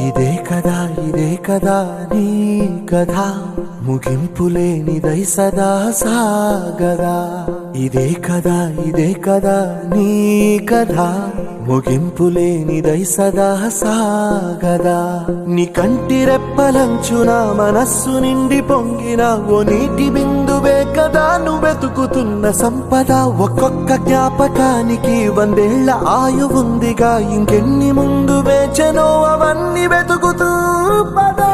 ఇదే కదా నీ కథ ముగింపులేనిదై సదా సాగదా. ఇదే కదా నీ కథ ముగింపులేనిదై సదా సాగదా. నీ కంటి రెప్పలంచున మనస్సు నిండి పొంగిన ఓ నీటి బిందువే కదా నువ్వెతుకుతున్న సంపద. ఒక్కొక్క జ్ఞాపకానికి 100 ఏళ్ల ఆయువుందిగా, ఇంకెన్ని ముందు వేచనో అవన్నీ వెతుకుతూ పదా.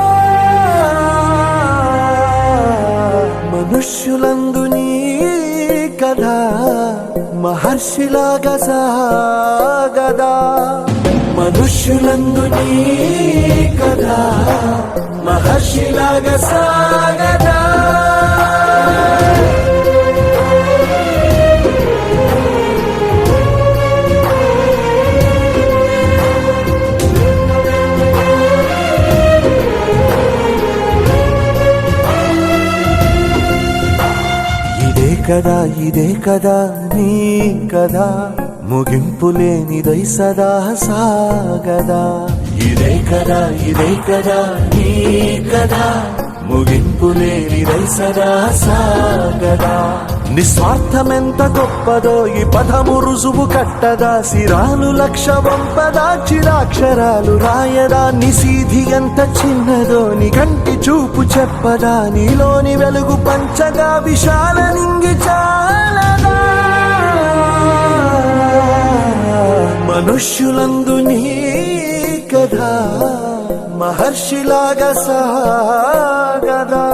మనుష్యులందు నీ కథ మహర్షిలాగా సాగదా. మనుష్యులందు నీ కథ మహర్షిలాగా సాగదా. ఇదే కదా నీ కదా ముగింపులేనిదై సదా సాగదా. ఇదే కదా నీ కదా ముగింపులేనిదై సదా సాగదా. నిస్వార్థమెంత గొప్పదో ఈ పదము రుజువు కట్టదా. సిరాలు 1,00,000 వంపదా, చిరాక్షరాలు రాయదా. నిశీధి ఎంత చిన్నదో నీ కంటి చూపు చెప్పదా. నీలోని వెలుగు పంచగా విశాల నింగి చాలదా. మనుష్యులందు నీ కథ మహర్షిలాగా సాగదా.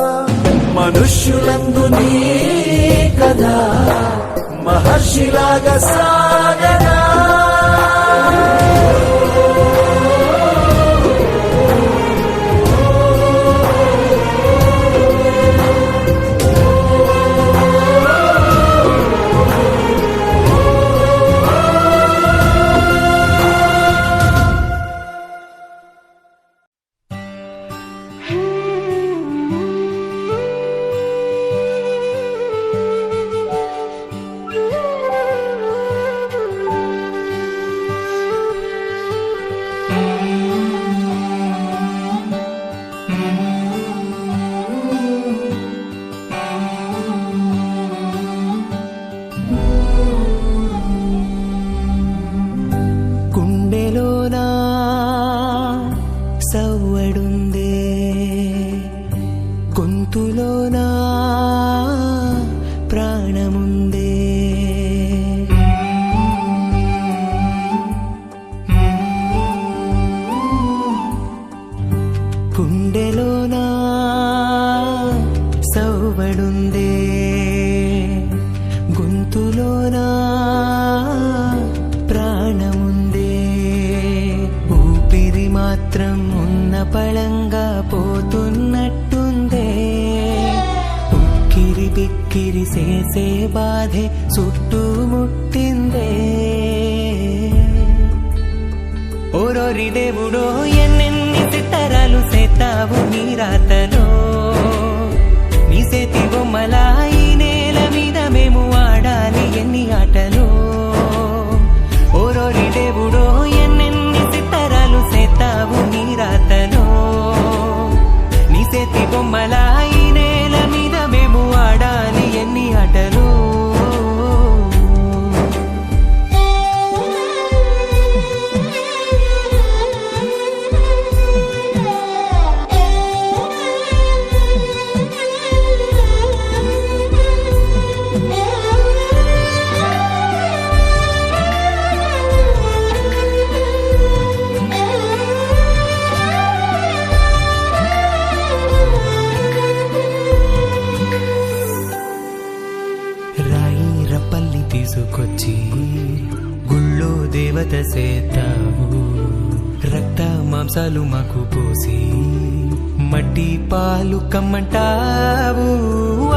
మనుష్యులందు నీ కథ మహర్షిలాగా సాగదా. సవ్వడుందే గొంతులోనా ప్రాణముందే. గుండెలోనా సవ్వడుందే గొంతులోనా ప్రాణముందే. ఊపిరి మాత్రం ఉన్న పళంగా పోతున్నట్టుందే. ఉక్కిరి బిక్కిరి చేసే బాధే చుట్టుముట్టిందే. ఓరోరి దేవుడో ఎన్నెన్ని సిత్తరాలు సేతావు నీ రాతలో. నీ చేతి బొమ్మలా ఈ నేల మీద మేము ఆడాలి ఎన్ని ఆటలో. ఓరోరి దేవుడో ఎన్నెన్ని సిత్తరాలు సేతావు నీ రాతలో. నీ చేతి బొమ్మలా ఈ నేల మీద మేము ఆడాలి ఎన్ని ఆటలో. తీసుకొచ్చి గుళ్ళో దేవత సేతావు. రక్త మాంస మాసాలు మాకు పోసి మట్టి పాలు కమ్మంటావు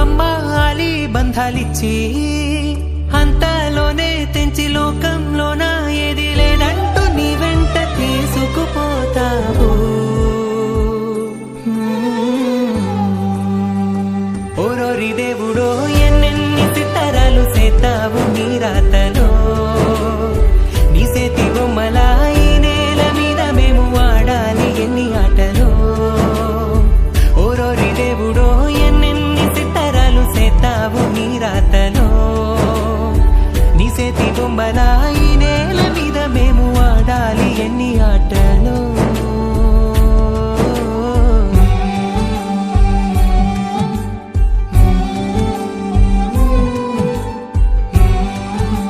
అమ్మాలి బంధాలిచ్చి అంతలోనే తెంచి లోకంలోన ఏది లేదంటూ నీ వెంట తీసుకుపోతావు ఓరోరి దేవుడో ఎన్నెన్ని సితారాలు సేతావు నీ రాతలో నీ సేతి బొమ్మలా ఈ నేల మీద మేము ఆడాలి ఎన్ని ఆటలో ఓరోరి దేవుడో ఎన్నెన్ని సితారాలు సేతావు నీ రాతలో నీ సేతి బొమ్మలా ఈ నేల మీద మేము ఆడాలి ఎన్ని ఆటలో